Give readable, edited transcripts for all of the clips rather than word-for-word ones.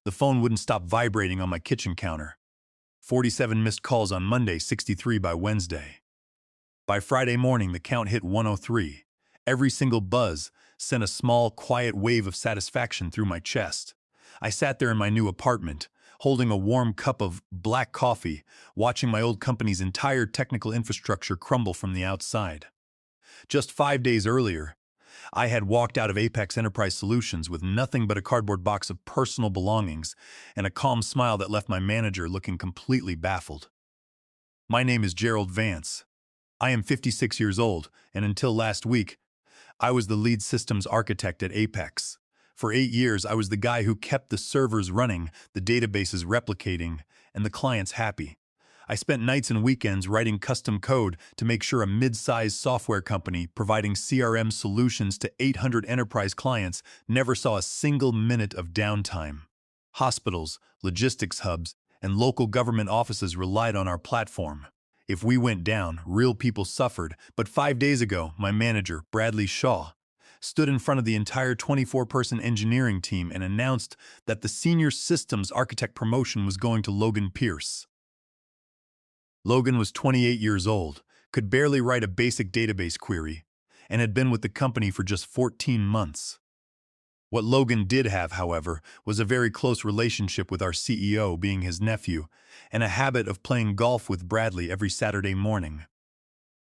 The phone wouldn't stop vibrating on my kitchen counter. 47 missed calls on Monday, 63 by Wednesday. By Friday morning, the count hit 103. Every single buzz sent a small, quiet wave of satisfaction through my chest. I sat there in my new apartment, holding a warm cup of black coffee, watching my old company's entire technical infrastructure crumble from the outside. Just 5 days earlier, I had walked out of Apex Enterprise Solutions with nothing but a cardboard box of personal belongings and a calm smile that left my manager looking completely baffled. My name is Gerald Vance. I am 56 years old, and until last week, I was the lead systems architect at Apex. For 8 years, I was the guy who kept the servers running, the databases replicating, and the clients happy. I spent nights and weekends writing custom code to make sure a mid-sized software company providing CRM solutions to 800 enterprise clients never saw a single minute of downtime. Hospitals, logistics hubs, and local government offices relied on our platform. If we went down, real people suffered, but 5 days ago, my manager, Bradley Shaw, stood in front of the entire 24-person engineering team and announced that the senior systems architect promotion was going to Logan Pierce. Logan was 28 years old, could barely write a basic database query, and had been with the company for just 14 months. What Logan did have, however, was a very close relationship with our CEO, being his nephew, and a habit of playing golf with Bradley every Saturday morning.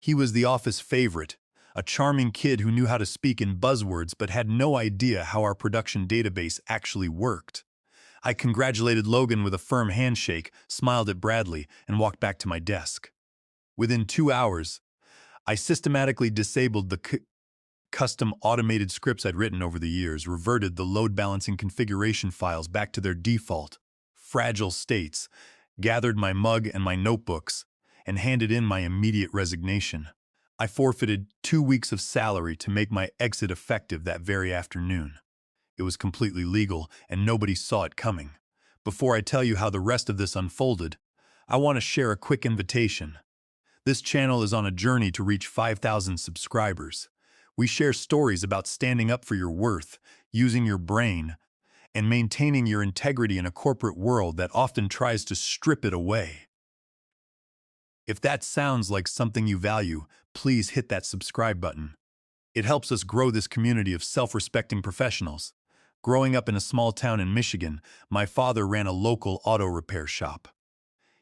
He was the office favorite, a charming kid who knew how to speak in buzzwords but had no idea how our production database actually worked. I congratulated Logan with a firm handshake, smiled at Bradley, and walked back to my desk. Within 2 hours, I systematically disabled the custom automated scripts I'd written over the years, reverted the load balancing configuration files back to their default, fragile states, gathered my mug and my notebooks, and handed in my immediate resignation. I forfeited 2 weeks of salary to make my exit effective that very afternoon. It was completely legal, and nobody saw it coming. Before I tell you how the rest of this unfolded, I want to share a quick invitation. This channel is on a journey to reach 5,000 subscribers. We share stories about standing up for your worth, using your brain, and maintaining your integrity in a corporate world that often tries to strip it away. If that sounds like something you value, please hit that subscribe button. It helps us grow this community of self-respecting professionals. Growing up in a small town in Michigan, my father ran a local auto repair shop.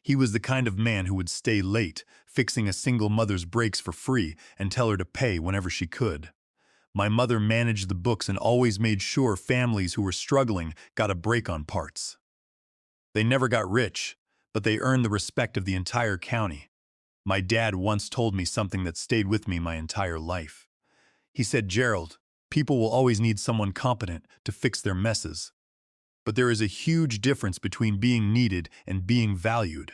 He was the kind of man who would stay late, fixing a single mother's brakes for free and tell her to pay whenever she could. My mother managed the books and always made sure families who were struggling got a break on parts. They never got rich, but they earned the respect of the entire county. My dad once told me something that stayed with me my entire life. He said, "Gerald, people will always need someone competent to fix their messes. But there is a huge difference between being needed and being valued.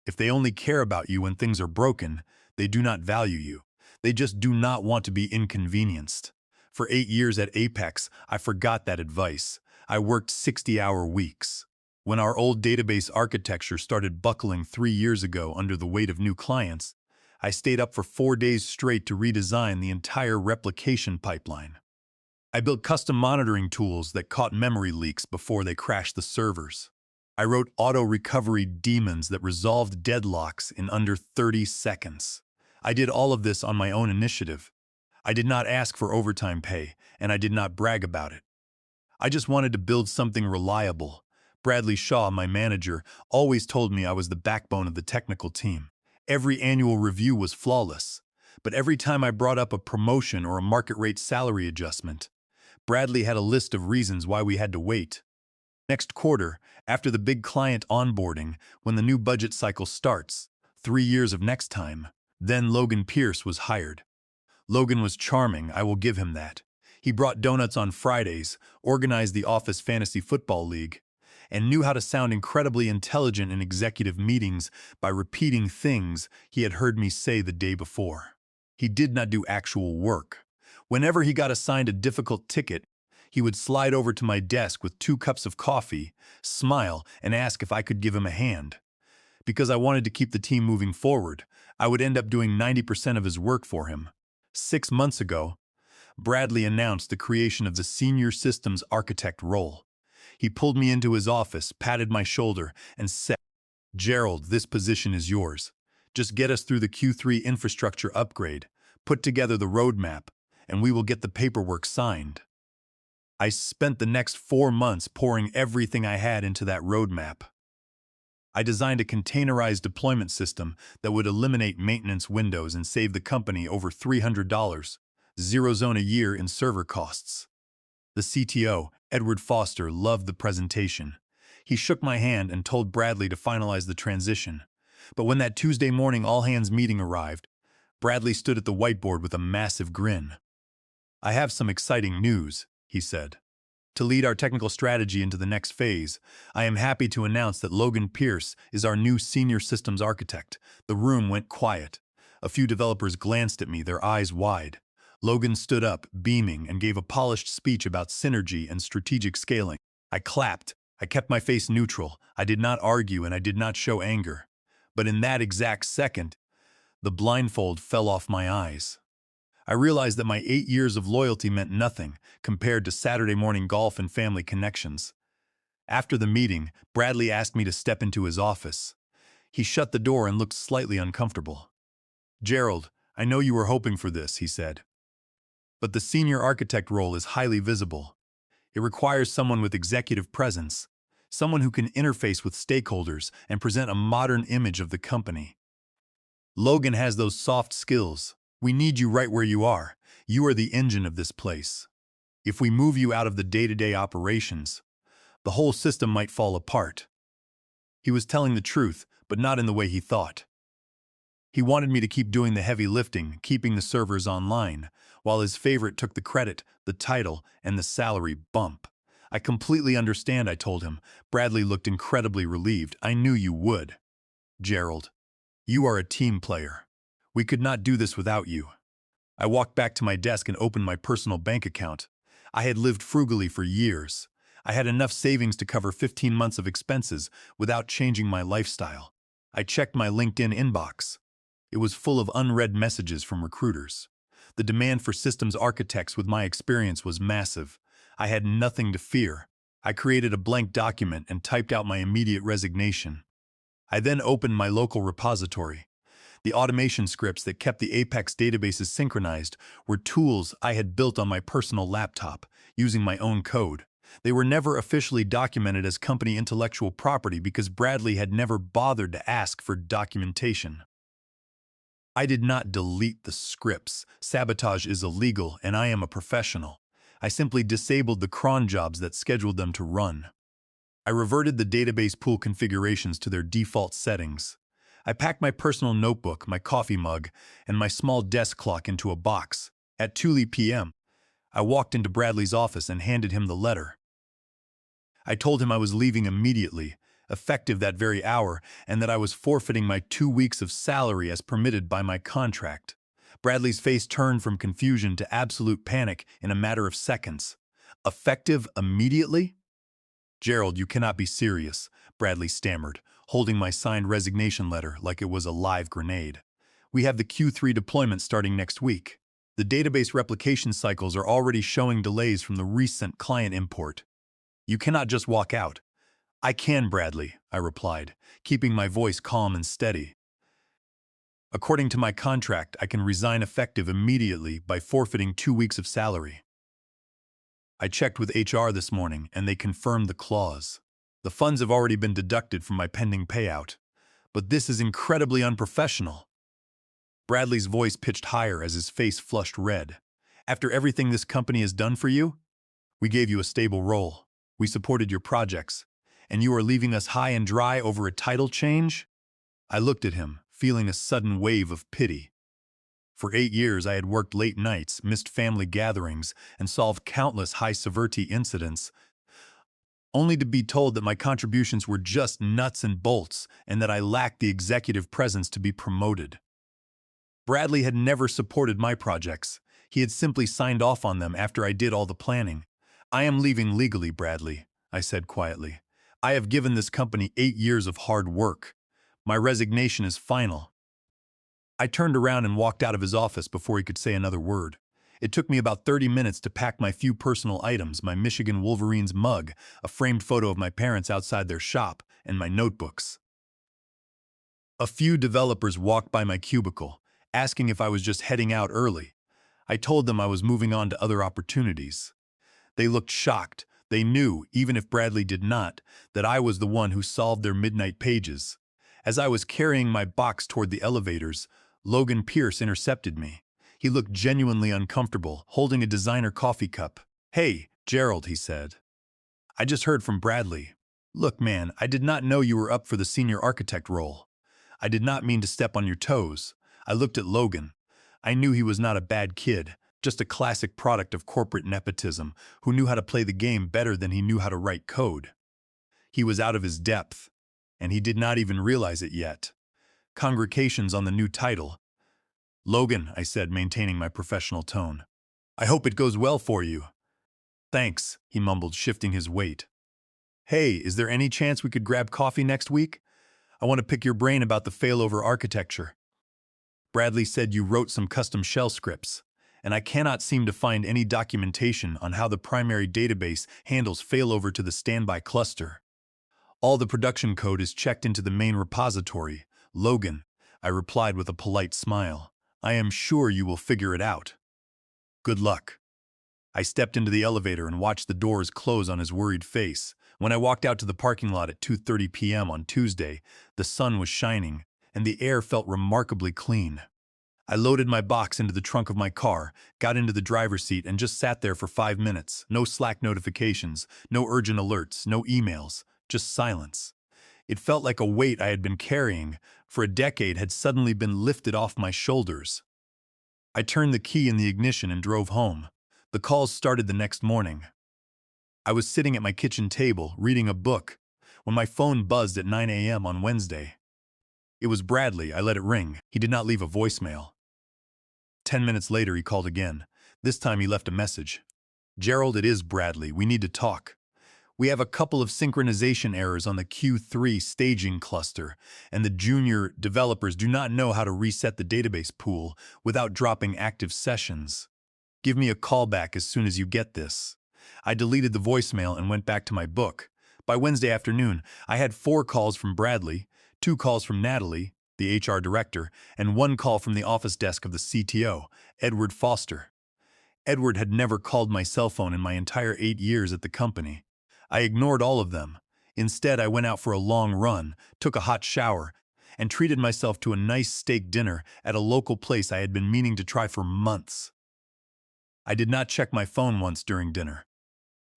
If they only care about you when things are broken, they do not value you. They just do not want to be inconvenienced." For 8 years at Apex, I forgot that advice. I worked 60-hour weeks. When our old database architecture started buckling 3 years ago under the weight of new clients, I stayed up for 4 days straight to redesign the entire replication pipeline. I built custom monitoring tools that caught memory leaks before they crashed the servers. I wrote auto-recovery daemons that resolved deadlocks in under 30 seconds. I did all of this on my own initiative. I did not ask for overtime pay, and I did not brag about it. I just wanted to build something reliable. Bradley Shaw, my manager, always told me I was the backbone of the technical team. Every annual review was flawless, but every time I brought up a promotion or a market rate salary adjustment, Bradley had a list of reasons why we had to wait. Next quarter, after the big client onboarding, when the new budget cycle starts, 3 years of next time, then Logan Pierce was hired. Logan was charming, I will give him that. He brought donuts on Fridays, organized the office fantasy football league, and knew how to sound incredibly intelligent in executive meetings by repeating things he had heard me say the day before. He did not do actual work. Whenever he got assigned a difficult ticket, he would slide over to my desk with 2 cups of coffee, smile, and ask if I could give him a hand. Because I wanted to keep the team moving forward, I would end up doing 90% of his work for him. 6 months ago, Bradley announced the creation of the Senior Systems Architect role. He pulled me into his office, patted my shoulder, and said, "Gerald, this position is yours. Just get us through the Q3 infrastructure upgrade, put together the roadmap, and we will get the paperwork signed." I spent the next 4 months pouring everything I had into that roadmap. I designed a containerized deployment system that would eliminate maintenance windows and save the company over $300, zero zone a year in server costs. The CTO, Edward Foster, loved the presentation. He shook my hand and told Bradley to finalize the transition. But when that Tuesday morning all-hands meeting arrived, Bradley stood at the whiteboard with a massive grin. "I have some exciting news," he said. "To lead our technical strategy into the next phase, I am happy to announce that Logan Pierce is our new senior systems architect." The room went quiet. A few developers glanced at me, their eyes wide. Logan stood up, beaming, and gave a polished speech about synergy and strategic scaling. I clapped. I kept my face neutral. I did not argue and I did not show anger. But in that exact second, the blindfold fell off my eyes. I realized that my 8 years of loyalty meant nothing compared to Saturday morning golf and family connections. After the meeting, Bradley asked me to step into his office. He shut the door and looked slightly uncomfortable. "Gerald, I know you were hoping for this," he said. "But the senior architect role is highly visible. It requires someone with executive presence, someone who can interface with stakeholders and present a modern image of the company. Logan has those soft skills. We need you right where you are. You are the engine of this place. If we move you out of the day-to-day operations, the whole system might fall apart." He was telling the truth, but not in the way he thought. He wanted me to keep doing the heavy lifting, keeping the servers online, while his favorite took the credit, the title, and the salary bump. "I completely understand," I told him. Bradley looked incredibly relieved. "I knew you would. Gerald, you are a team player. We could not do this without you." I walked back to my desk and opened my personal bank account. I had lived frugally for years. I had enough savings to cover 15 months of expenses without changing my lifestyle. I checked my LinkedIn inbox. It was full of unread messages from recruiters. The demand for systems architects with my experience was massive. I had nothing to fear. I created a blank document and typed out my immediate resignation. I then opened my local repository. The automation scripts that kept the Apex databases synchronized were tools I had built on my personal laptop, using my own code. They were never officially documented as company intellectual property because Bradley had never bothered to ask for documentation. I did not delete the scripts. Sabotage is illegal, and I am a professional. I simply disabled the cron jobs that scheduled them to run. I reverted the database pool configurations to their default settings. I packed my personal notebook, my coffee mug, and my small desk clock into a box. At 2 p.m., I walked into Bradley's office and handed him the letter. I told him I was leaving immediately, effective that very hour, and that I was forfeiting my 2 weeks of salary as permitted by my contract. Bradley's face turned from confusion to absolute panic in a matter of seconds. "Effective immediately?" "Gerald, you cannot be serious," Bradley stammered, holding my signed resignation letter like it was a live grenade. "We have the Q3 deployment starting next week. The database replication cycles are already showing delays from the recent client import. You cannot just walk out." "I can, Bradley," I replied, keeping my voice calm and steady. "According to my contract, I can resign effective immediately by forfeiting 2 weeks of salary. I checked with HR this morning, and they confirmed the clause. The funds have already been deducted from my pending payout. But this is incredibly unprofessional." Bradley's voice pitched higher as his face flushed red. "After everything this company has done for you? We gave you a stable role. We supported your projects. And you are leaving us high and dry over a title change?" I looked at him, feeling a sudden wave of pity. For 8 years I had worked late nights, missed family gatherings, and solved countless high-severity incidents, only to be told that my contributions were just nuts and bolts and that I lacked the executive presence to be promoted. Bradley had never supported my projects. He had simply signed off on them after I did all the planning. "I am leaving legally, Bradley," I said quietly. "I have given this company 8 years of hard work. My resignation is final." I turned around and walked out of his office before he could say another word. It took me about 30 minutes to pack my few personal items, my Michigan Wolverines mug, a framed photo of my parents outside their shop, and my notebooks. A few developers walked by my cubicle, asking if I was just heading out early. I told them I was moving on to other opportunities. They looked shocked. They knew, even if Bradley did not, that I was the one who solved their midnight pages. As I was carrying my box toward the elevators, Logan Pierce intercepted me. He looked genuinely uncomfortable, holding a designer coffee cup. "Hey, Gerald," he said. "I just heard from Bradley. Look, man, I did not know you were up for the senior architect role. I did not mean to step on your toes." I looked at Logan. I knew he was not a bad kid, just a classic product of corporate nepotism who knew how to play the game better than he knew how to write code. He was out of his depth, and he did not even realize it yet. Congratulations on the new title. "Logan," I said, maintaining my professional tone. "I hope it goes well for you." "Thanks," he mumbled, shifting his weight. "Hey, is there any chance we could grab coffee next week? I want to pick your brain about the failover architecture. Bradley said you wrote some custom shell scripts, and I cannot seem to find any documentation on how the primary database handles failover to the standby cluster. All the production code is checked into the main repository. Logan," I replied with a polite smile. "I am sure you will figure it out. Good luck." I stepped into the elevator and watched the doors close on his worried face. When I walked out to the parking lot at 2:30 p.m. on Tuesday, the sun was shining, and the air felt remarkably clean. I loaded my box into the trunk of my car, got into the driver's seat, and just sat there for 5 minutes. No Slack notifications, no urgent alerts, no emails, just silence. It felt like a weight I had been carrying for a decade had suddenly been lifted off my shoulders. I turned the key in the ignition and drove home. The calls started the next morning. I was sitting at my kitchen table, reading a book, when my phone buzzed at 9 a.m. on Wednesday. It was Bradley. I let it ring. He did not leave a voicemail. 10 minutes later, he called again. This time he left a message. "Gerald, it is Bradley. We need to talk. We have a couple of synchronization errors on the Q3 staging cluster, and the junior developers do not know how to reset the database pool without dropping active sessions. Give me a call back as soon as you get this." I deleted the voicemail and went back to my book. By Wednesday afternoon, I had 4 calls from Bradley, 2 calls from Natalie, the HR director, and 1 call from the office desk of the CTO, Edward Foster. Edward had never called my cell phone in my entire 8 years at the company. I ignored all of them. Instead, I went out for a long run, took a hot shower, and treated myself to a nice steak dinner at a local place I had been meaning to try for months. I did not check my phone once during dinner.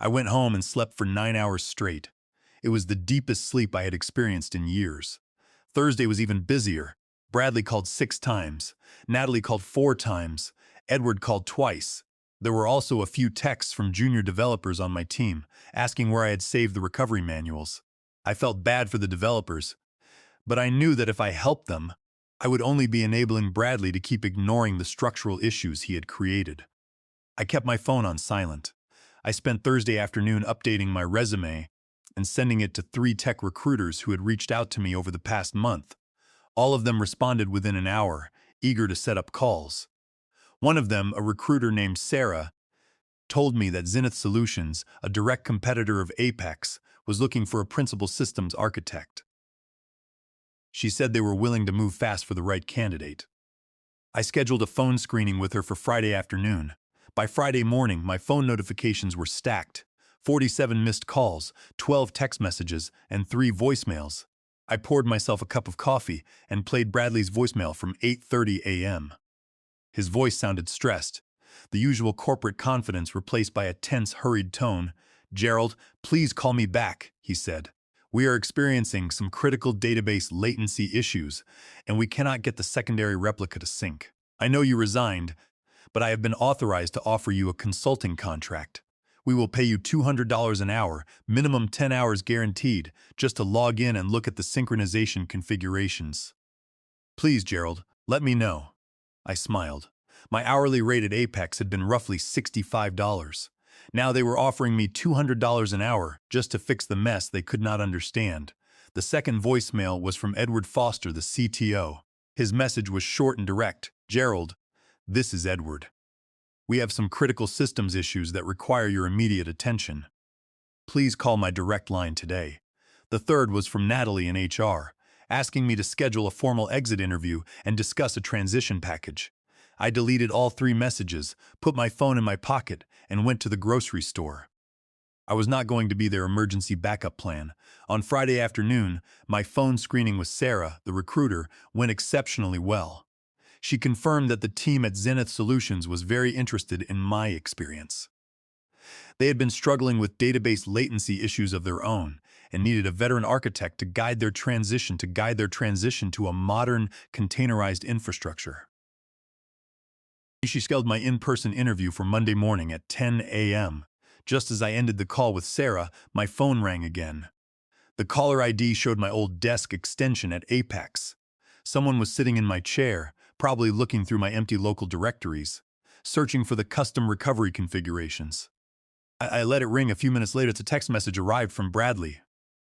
I went home and slept for 9 hours straight. It was the deepest sleep I had experienced in years. Thursday was even busier. Bradley called 6 times. Natalie called 4 times. Edward called twice. There were also a few texts from junior developers on my team, asking where I had saved the recovery manuals. I felt bad for the developers, but I knew that if I helped them, I would only be enabling Bradley to keep ignoring the structural issues he had created. I kept my phone on silent. I spent Thursday afternoon updating my resume and sending it to 3 tech recruiters who had reached out to me over the past month. All of them responded within an hour, eager to set up calls. One of them, a recruiter named Sarah, told me that Zenith Solutions, a direct competitor of Apex, was looking for a principal systems architect. She said they were willing to move fast for the right candidate. I scheduled a phone screening with her for Friday afternoon. By Friday morning, my phone notifications were stacked. 47 missed calls, 12 text messages, and 3 voicemails. I poured myself a cup of coffee and played Bradley's voicemail from 8:30 a.m. His voice sounded stressed, the usual corporate confidence replaced by a tense, hurried tone. "Gerald, please call me back," he said. "We are experiencing some critical database latency issues, and we cannot get the secondary replica to sync. I know you resigned, but I have been authorized to offer you a consulting contract. We will pay you $200 an hour, minimum 10 hours guaranteed, just to log in and look at the synchronization configurations. Please, Gerald, let me know." I smiled. My hourly rate at Apex had been roughly $65. Now they were offering me $200 an hour just to fix the mess they could not understand. The second voicemail was from Edward Foster, the CTO. His message was short and direct. "Gerald, this is Edward. We have some critical systems issues that require your immediate attention. Please call my direct line today. The third was from Natalie in HR, asking me to schedule a formal exit interview and discuss a transition package. I deleted all 3 messages, put my phone in my pocket, and went to the grocery store. I was not going to be their emergency backup plan. On Friday afternoon, my phone screening with Sarah, the recruiter, went exceptionally well. She confirmed that the team at Zenith Solutions was very interested in my experience. They had been struggling with database latency issues of their own and needed a veteran architect to guide their transition to a modern, containerized infrastructure. She scheduled my in-person interview for Monday morning at 10 a.m. Just as I ended the call with Sarah, my phone rang again. The caller ID showed my old desk extension at Apex. Someone was sitting in my chair, probably looking through my empty local directories, searching for the custom recovery configurations. I let it ring. A few minutes later, the text message arrived from Bradley.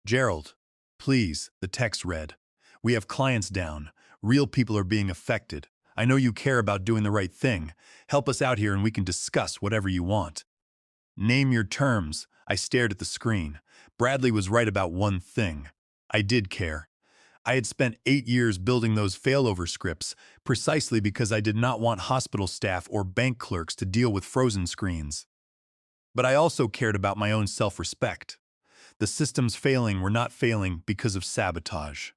"Gerald, please," the text read. "We have clients down. Real people are being affected. I know you care about doing the right thing. Help us out here and we can discuss whatever you want." Name your terms. I stared at the screen. Bradley was right about one thing. I did care. I had spent 8 years building those failover scripts precisely because I did not want hospital staff or bank clerks to deal with frozen screens. But I also cared about my own self-respect. The systems failing were not failing because of sabotage.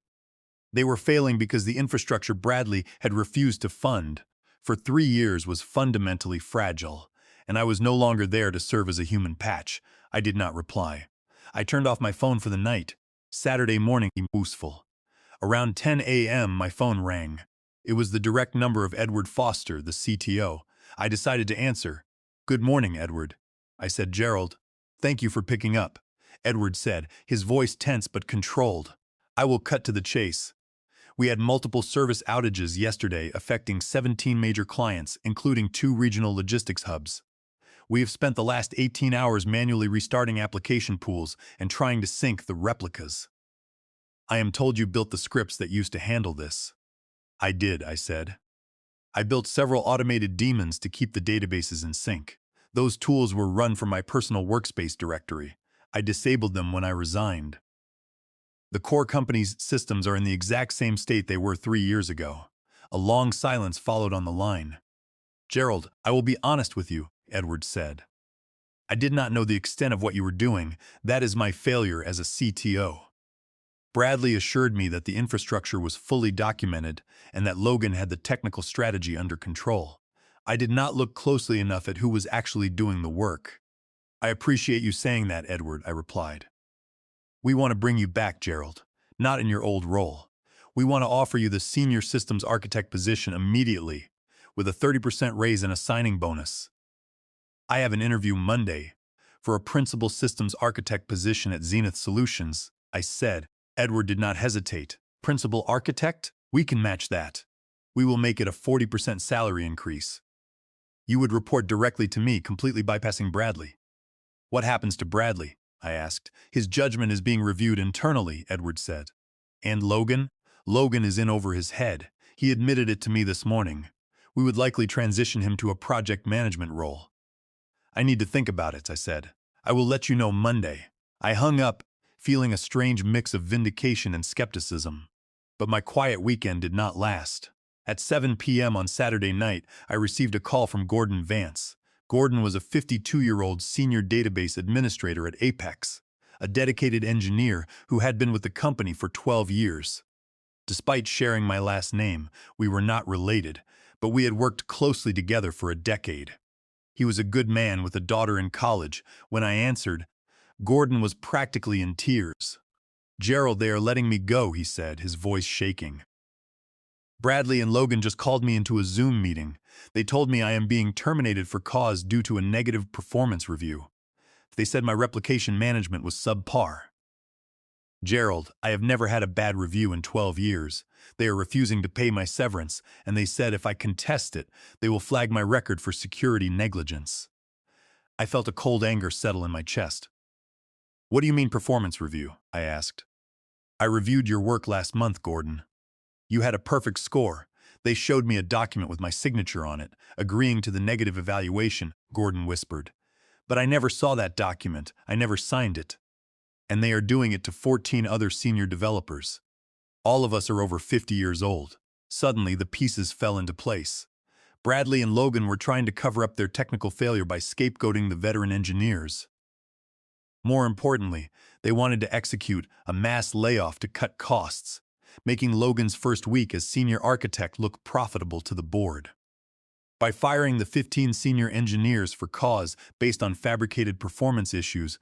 They were failing because the infrastructure Bradley had refused to fund for 3 years was fundamentally fragile, and I was no longer there to serve as a human patch. I did not reply. I turned off my phone for the night. Saturday morning, useful. Around 10 a.m., my phone rang. It was the direct number of Edward Foster, the CTO. I decided to answer. "Good morning, Edward." I said. "Gerald, thank you for picking up," Edward said, his voice tense but controlled. "I will cut to the chase. We had multiple service outages yesterday affecting 17 major clients, including 2 regional logistics hubs. We have spent the last 18 hours manually restarting application pools and trying to sync the replicas. I am told you built the scripts that used to handle this." "I did," I said. "I built several automated daemons to keep the databases in sync. Those tools were run from my personal workspace directory. I disabled them when I resigned. The core company's systems are in the exact same state they were 3 years ago." A long silence followed on the line. "Gerald, I will be honest with you," Edward said. "I did not know the extent of what you were doing. That is my failure as a CTO. Bradley assured me that the infrastructure was fully documented and that Logan had the technical strategy under control. I did not look closely enough at who was actually doing the work." "I appreciate you saying that, Edward," I replied. "We want to bring you back, Gerald, not in your old role. We want to offer you the senior systems architect position immediately, with a 30% raise and a signing bonus. I have an interview Monday for a principal systems architect position at Zenith Solutions," I said. Edward did not hesitate. "Principal architect? We can match that. We will make it a 40% salary increase. You would report directly to me, completely bypassing Bradley." "What happens to Bradley?" I asked. "His judgment is being reviewed internally," Edward said. "And Logan? Logan is in over his head. He admitted it to me this morning. We would likely transition him to a project management role." "I need to think about it," I said. "I will let you know Monday." I hung up, feeling a strange mix of vindication and skepticism. But my quiet weekend did not last. At 7 p.m. on Saturday night, I received a call from Gordon Vance. Gordon was a 52-year-old senior database administrator at Apex, a dedicated engineer who had been with the company for 12 years. Despite sharing my last name, we were not related, but we had worked closely together for a decade. He was a good man with a daughter in college. When I answered, Gordon was practically in tears. "Gerald, they are letting me go," he said, his voice shaking. "Bradley and Logan just called me into a Zoom meeting. They told me I am being terminated for cause due to a negative performance review. They said my replication management was subpar." "Gerald, I have never had a bad review in 12 years. They are refusing to pay my severance, and they said if I contest it, they will flag my record for security negligence." I felt a cold anger settle in my chest. "What do you mean performance review?" I asked. "I reviewed your work last month, Gordon. You had a perfect score. They showed me a document with my signature on it, agreeing to the negative evaluation, Gordon whispered. But I never saw that document. I never signed it. And they are doing it to 14 other senior developers. All of us are over 50 years old. Suddenly, the pieces fell into place. Bradley and Logan were trying to cover up their technical failure by scapegoating the veteran engineers. More importantly, they wanted to execute a mass layoff to cut costs, making Logan's first week as senior architect look profitable to the board. By firing the 15 senior engineers for cause based on fabricated performance issues,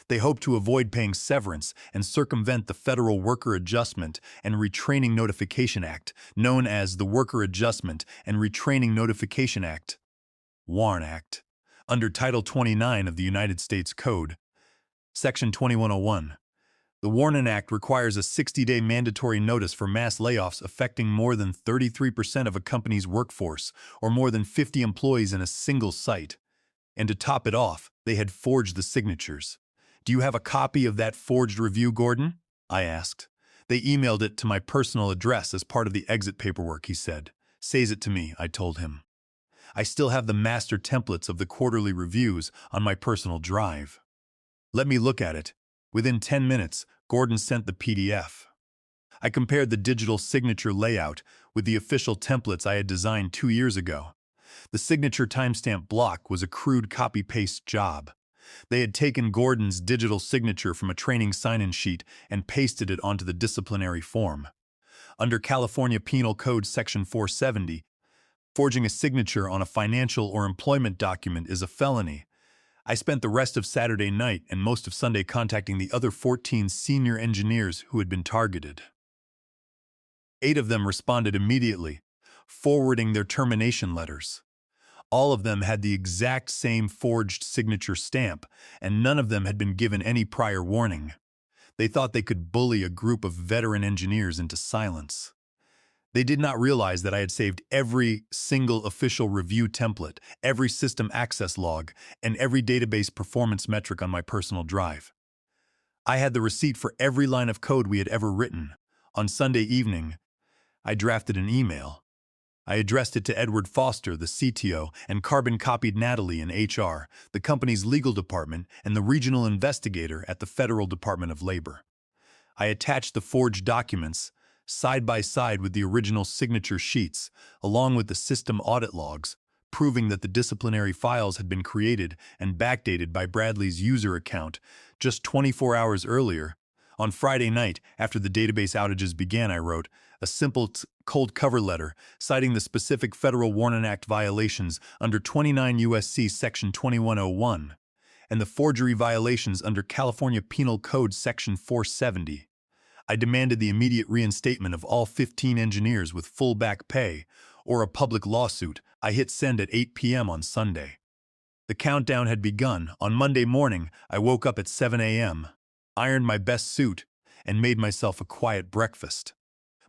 they hope to avoid paying severance and circumvent the Federal Worker Adjustment and Retraining Notification Act, known as the Worker Adjustment and Retraining Notification Act, WARN Act, under Title 29 of the United States Code, Section 2101. The WARN Act requires a 60-day mandatory notice for mass layoffs affecting more than 33% of a company's workforce or more than 50 employees in a single site. And to top it off, they had forged the signatures. "Do you have a copy of that forged review, Gordon?" I asked. "They emailed it to my personal address as part of the exit paperwork," he said. "Says it to me," I told him. "I still have the master templates of the quarterly reviews on my personal drive." "Let me look at it." Within 10 minutes, Gordon sent the PDF. I compared the digital signature layout with the official templates I had designed 2 years ago. The signature timestamp block was a crude copy-paste job. They had taken Gordon's digital signature from a training sign-in sheet and pasted it onto the disciplinary form. Under California Penal Code Section 470, forging a signature on a financial or employment document is a felony. I spent the rest of Saturday night and most of Sunday contacting the other 14 senior engineers who had been targeted. 8 of them responded immediately, forwarding their termination letters. All of them had the exact same forged signature stamp, and none of them had been given any prior warning. They thought they could bully a group of veteran engineers into silence. They did not realize that I had saved every single official review template, every system access log, and every database performance metric on my personal drive. I had the receipt for every line of code we had ever written. On Sunday evening, I drafted an email. I addressed it to Edward Foster, the CTO, and carbon-copied Natalie in HR, the company's legal department, and the regional investigator at the Federal Department of Labor. I attached the forged documents, side by side with the original signature sheets, along with the system audit logs, proving that the disciplinary files had been created and backdated by Bradley's user account just 24 hours earlier. On Friday night, after the database outages began, I wrote a simple cold cover letter citing the specific Federal WARN Act violations under 29 U.S.C. Section 2101 and the forgery violations under California Penal Code Section 470. I demanded the immediate reinstatement of all 15 engineers with full back pay or a public lawsuit. I hit send at 8 p.m. on Sunday. The countdown had begun. On Monday morning, I woke up at 7 a.m., ironed my best suit, and made myself a quiet breakfast.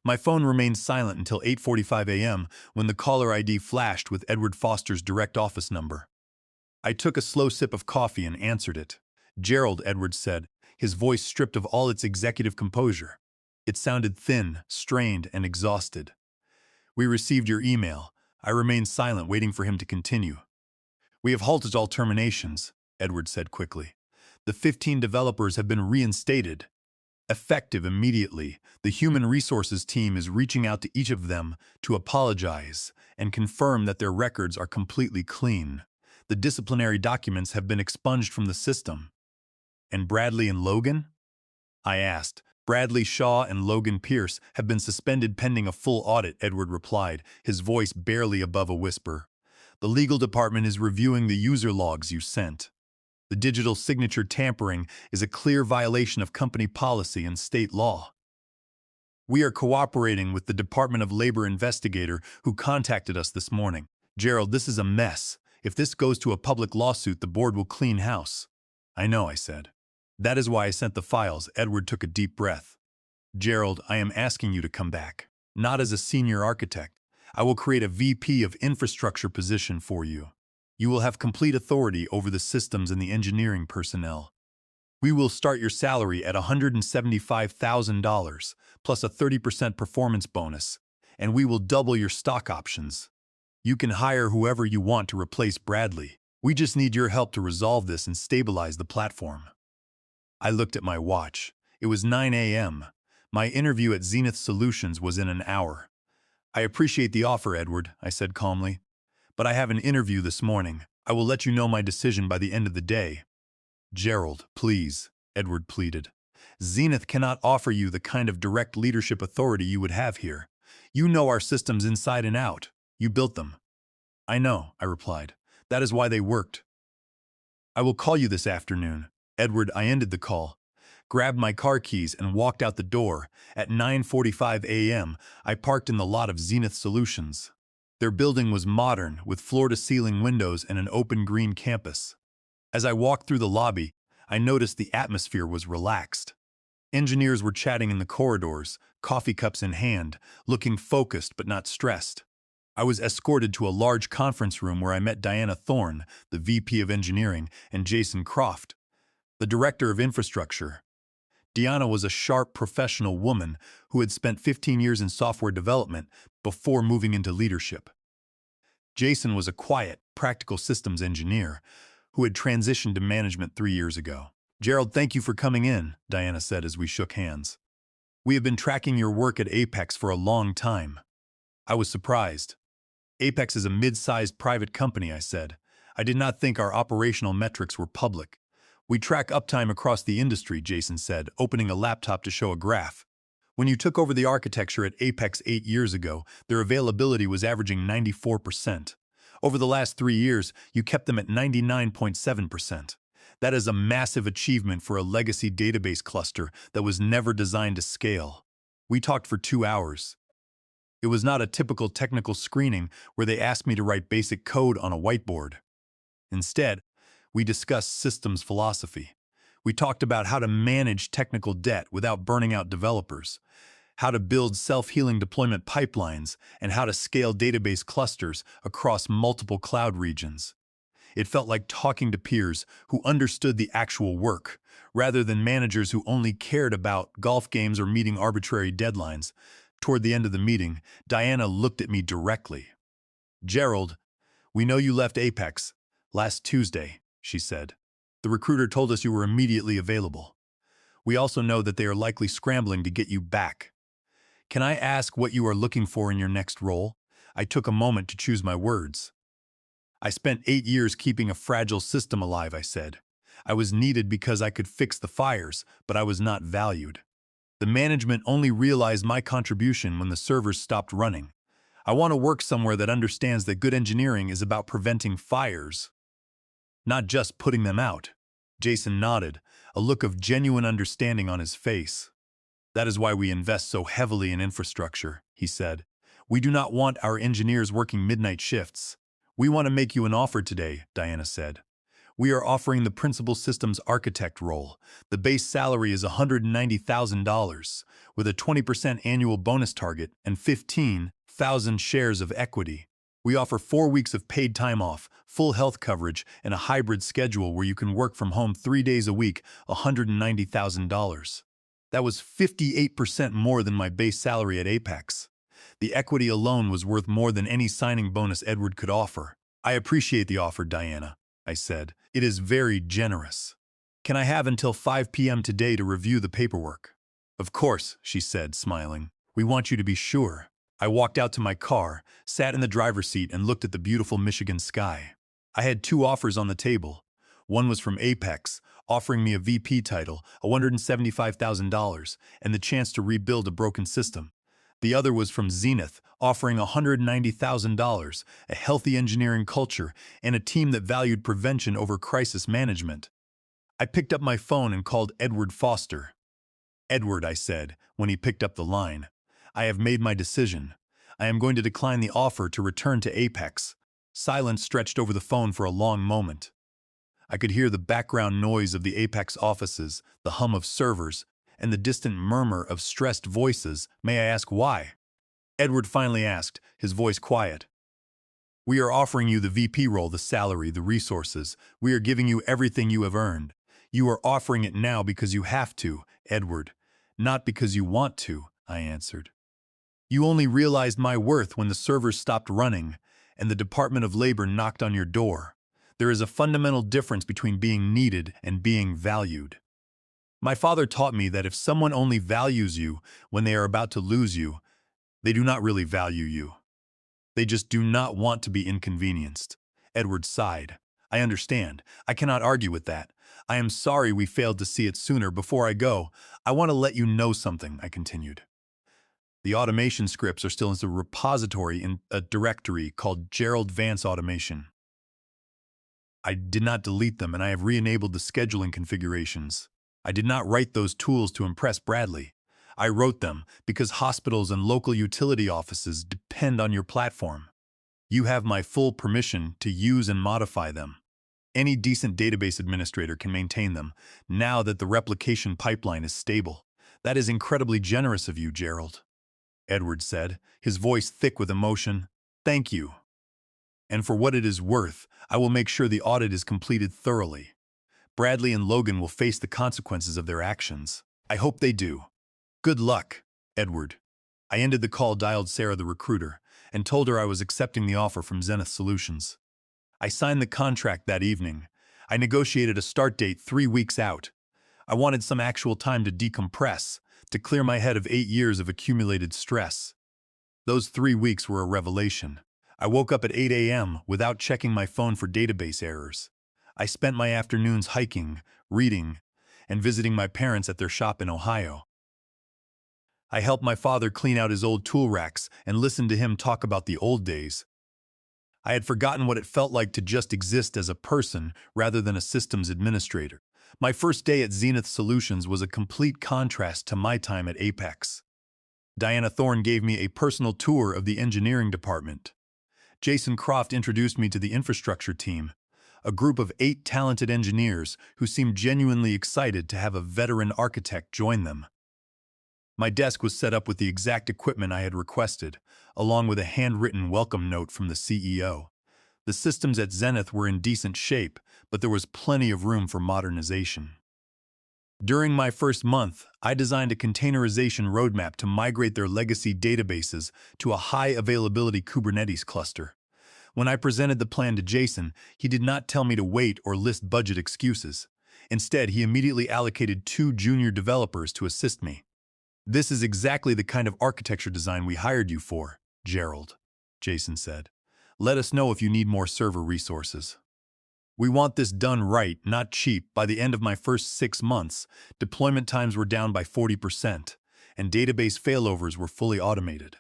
My phone remained silent until 8:45 a.m. when the caller ID flashed with Edward Foster's direct office number. I took a slow sip of coffee and answered it. "Gerald," Edward said, his voice stripped of all its executive composure. It sounded thin, strained, and exhausted. "We received your email." I remained silent, waiting for him to continue. "We have halted all terminations," Edward said quickly. "The 15 developers have been reinstated. Effective immediately, the human resources team is reaching out to each of them to apologize and confirm that their records are completely clean. The disciplinary documents have been expunged from the system." "And Bradley and Logan?" I asked. "Bradley Shaw and Logan Pierce have been suspended pending a full audit," Edward replied, his voice barely above a whisper. "The legal department is reviewing the user logs you sent. The digital signature tampering is a clear violation of company policy and state law. We are cooperating with the Department of Labor investigator who contacted us this morning. Gerald, this is a mess. If this goes to a public lawsuit, the board will clean house." "I know," I said. "That is why I sent the files." Edward took a deep breath. "Gerald, I am asking you to come back. Not as a senior architect. I will create a VP of infrastructure position for you. You will have complete authority over the systems and the engineering personnel. We will start your salary at $175,000 plus a 30% performance bonus, and we will double your stock options. You can hire whoever you want to replace Bradley. We just need your help to resolve this and stabilize the platform." I looked at my watch. It was 9 a.m. My interview at Zenith Solutions was in an hour. "I appreciate the offer, Edward," I said calmly, "but I have an interview this morning. I will let you know my decision by the end of the day." "Gerald, please," Edward pleaded. "Zenith cannot offer you the kind of direct leadership authority you would have here. You know our systems inside and out. You built them." "I know," I replied. "That is why they worked." "I will call you this afternoon." Edward, I ended the call, grabbed my car keys, and walked out the door. At 9:45 a.m., I parked in the lot of Zenith Solutions. Their building was modern, with floor-to-ceiling windows and an open green campus. As I walked through the lobby, I noticed the atmosphere was relaxed. Engineers were chatting in the corridors, coffee cups in hand, looking focused but not stressed. I was escorted to a large conference room where I met Diana Thorne, the VP of Engineering, and Jason Croft, the Director of Infrastructure. Diana was a sharp, professional woman who had spent 15 years in software development before moving into leadership. Jason was a quiet, practical systems engineer who had transitioned to management 3 years ago. "Gerald, thank you for coming in," Diana said as we shook hands. "We have been tracking your work at Apex for a long time." I was surprised. "Apex is a mid-sized private company," I said. "I did not think our operational metrics were public." "We track uptime across the industry," Jason said, opening a laptop to show a graph. "When you took over the architecture at Apex 8 years ago, their availability was averaging 94%. Over the last 3 years, you kept them at 99.7%. That is a massive achievement for a legacy database cluster that was never designed to scale." We talked for 2 hours. It was not a typical technical screening where they asked me to write basic code on a whiteboard. Instead, we discussed systems philosophy. We talked about how to manage technical debt without burning out developers, how to build self-healing deployment pipelines, and how to scale database clusters across multiple cloud regions. It felt like talking to peers who understood the actual work, rather than managers who only cared about golf games or meeting arbitrary deadlines. Toward the end of the meeting, Diana looked at me directly. "Gerald, we know you left Apex last Tuesday," she said. "The recruiter told us you were immediately available. We also know that they are likely scrambling to get you back. Can I ask what you are looking for in your next role?" I took a moment to choose my words. "I spent 8 years keeping a fragile system alive," I said. "I was needed because I could fix the fires, but I was not valued. The management only realized my contribution when the servers stopped running. I want to work somewhere that understands that good engineering is about preventing fires, not just putting them out." Jason nodded, a look of genuine understanding on his face. "That is why we invest so heavily in infrastructure," he said. "We do not want our engineers working midnight shifts." "We want to make you an offer today," Diana said. "We are offering the principal systems architect role. The base salary is $190,000, with a 20% annual bonus target and 15,000 shares of equity. We offer 4 weeks of paid time off, full health coverage, and a hybrid schedule where you can work from home 3 days a week, $190,000. That was 58% more than my base salary at Apex. The equity alone was worth more than any signing bonus Edward could offer." "I appreciate the offer, Diana," I said. "It is very generous. Can I have until 5 p.m. today to review the paperwork?" "Of course," she said, smiling. "We want you to be sure." I walked out to my car, sat in the driver's seat, and looked at the beautiful Michigan sky. I had 2 offers on the table. One was from Apex, offering me a VP title, $175,000, and the chance to rebuild a broken system. The other was from Zenith, offering $190,000, a healthy engineering culture, and a team that valued prevention over crisis management. I picked up my phone and called Edward Foster. "Edward," I said, when he picked up the line, "I have made my decision. I am going to decline the offer to return to Apex." Silence stretched over the phone for a long moment. I could hear the background noise of the Apex offices, the hum of servers, and the distant murmur of stressed voices. "May I ask why?" Edward finally asked, his voice quiet. "We are offering you the VP role, the salary, the resources. We are giving you everything you have earned. You are offering it now because you have to, Edward, not because you want to," I answered. You only realized my worth when the servers stopped running and the Department of Labor knocked on your door. There is a fundamental difference between being needed and being valued. My father taught me that if someone only values you when they are about to lose you, they do not really value you. They just do not want to be inconvenienced. Edward sighed. I understand. I cannot argue with that. I am sorry we failed to see it sooner. Before I go, I want to let you know something, I continued. The automation scripts are still in a repository in a directory called Gerald Vance Automation. I did not delete them, and I have re-enabled the scheduling configurations. I did not write those tools to impress Bradley. I wrote them because hospitals and local utility offices depend on your platform. You have my full permission to use and modify them. Any decent database administrator can maintain them, now that the replication pipeline is stable. That is incredibly generous of you, Gerald, Edward said, his voice thick with emotion. Thank you. And for what it is worth, I will make sure the audit is completed thoroughly. Bradley and Logan will face the consequences of their actions. I hope they do. Good luck, Edward. I ended the call, dialed Sarah, the recruiter, and told her I was accepting the offer from Zenith Solutions. I signed the contract that evening. I negotiated a start date 3 weeks out. I wanted some actual time to decompress, to clear my head of 8 years of accumulated stress. Those 3 weeks were a revelation. I woke up at 8 a.m. without checking my phone for database errors. I spent my afternoons hiking, reading, and visiting my parents at their shop in Ohio. I helped my father clean out his old tool racks and listened to him talk about the old days. I had forgotten what it felt like to just exist as a person rather than a systems administrator. My first day at Zenith Solutions was a complete contrast to my time at Apex. Diana Thorne gave me a personal tour of the engineering department. Jason Croft introduced me to the infrastructure team, a group of 8 talented engineers who seemed genuinely excited to have a veteran architect join them. My desk was set up with the exact equipment I had requested, along with a handwritten welcome note from the CEO. The systems at Zenith were in decent shape, but there was plenty of room for modernization. During my first month, I designed a containerization roadmap to migrate their legacy databases to a high-availability Kubernetes cluster. When I presented the plan to Jason, he did not tell me to wait or list budget excuses. Instead, he immediately allocated 2 junior developers to assist me. This is exactly the kind of architecture design we hired you for, Gerald, Jason said. Let us know if you need more server resources. We want this done right, not cheap. By the end of my first 6 months, deployment times were down by 40%, and database failovers were fully automated.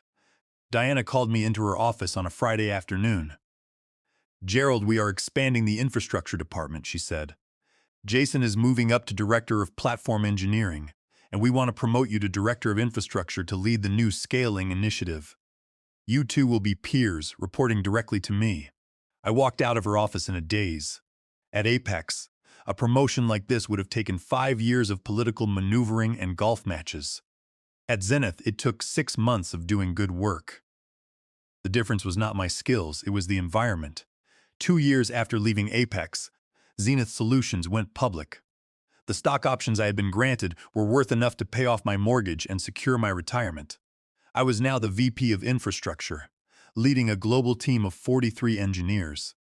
Diana called me into her office on a Friday afternoon. Gerald, we are expanding the infrastructure department, she said. Jason is moving up to Director of Platform Engineering, and we want to promote you to Director of Infrastructure to lead the new scaling initiative. You two will be peers, reporting directly to me. I walked out of her office in a daze. At Apex, a promotion like this would have taken 5 years of political maneuvering and golf matches. At Zenith, it took 6 months of doing good work. The difference was not my skills, it was the environment. 2 years after leaving Apex, Zenith Solutions went public. The stock options I had been granted were worth enough to pay off my mortgage and secure my retirement. I was now the VP of Infrastructure, leading a global team of 43 engineers.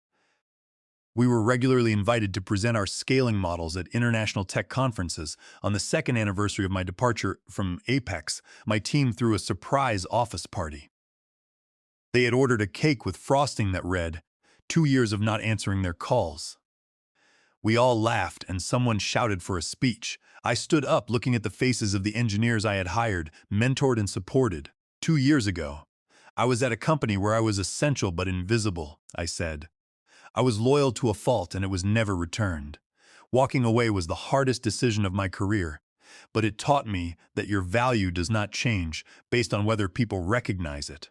We were regularly invited to present our scaling models at international tech conferences. On the 2nd anniversary of my departure from Apex, my team threw a surprise office party. They had ordered a cake with frosting that read, 2 years of not answering their calls. We all laughed and someone shouted for a speech. I stood up looking at the faces of the engineers I had hired, mentored and supported. 2 years ago, I was at a company where I was essential but invisible, I said. I was loyal to a fault and it was never returned. Walking away was the hardest decision of my career, but it taught me that your value does not change based on whether people recognize it.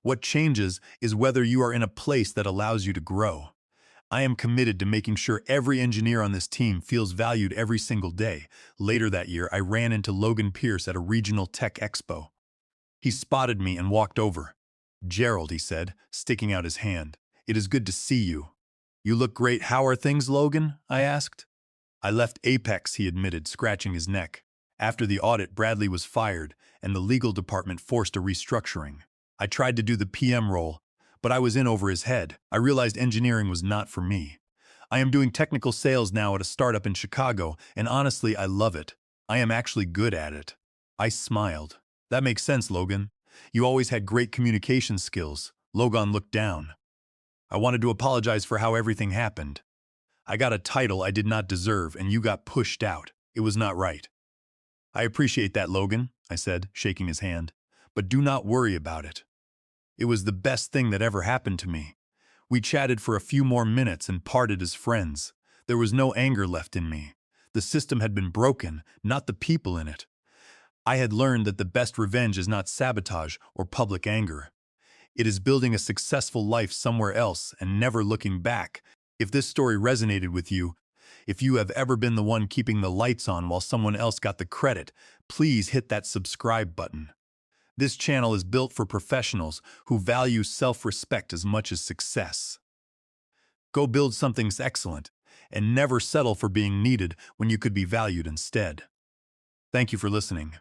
What changes is whether you are in a place that allows you to grow. I am committed to making sure every engineer on this team feels valued every single day. Later that year, I ran into Logan Pierce at a regional tech expo. He spotted me and walked over. Gerald, he said, sticking out his hand. It is good to see you. You look great. How are things, Logan? I asked. I left Apex, he admitted, scratching his neck. After the audit, Bradley was fired, and the legal department forced a restructuring. I tried to do the PM role, but I was in over his head. I realized engineering was not for me. I am doing technical sales now at a startup in Chicago, and honestly, I love it. I am actually good at it. I smiled. That makes sense, Logan. You always had great communication skills. Logan looked down. I wanted to apologize for how everything happened. I got a title I did not deserve, and you got pushed out. It was not right. I appreciate that, Logan, I said, shaking his hand. But do not worry about it. It was the best thing that ever happened to me. We chatted for a few more minutes and parted as friends. There was no anger left in me. The system had been broken, not the people in it. I had learned that the best revenge is not sabotage or public anger. It is building a successful life somewhere else and never looking back. If this story resonated with you, if you have ever been the one keeping the lights on while someone else got the credit, please hit that subscribe button. This channel is built for professionals who value self-respect as much as success. Go build something excellent, and never settle for being needed when you could be valued instead. Thank you for listening.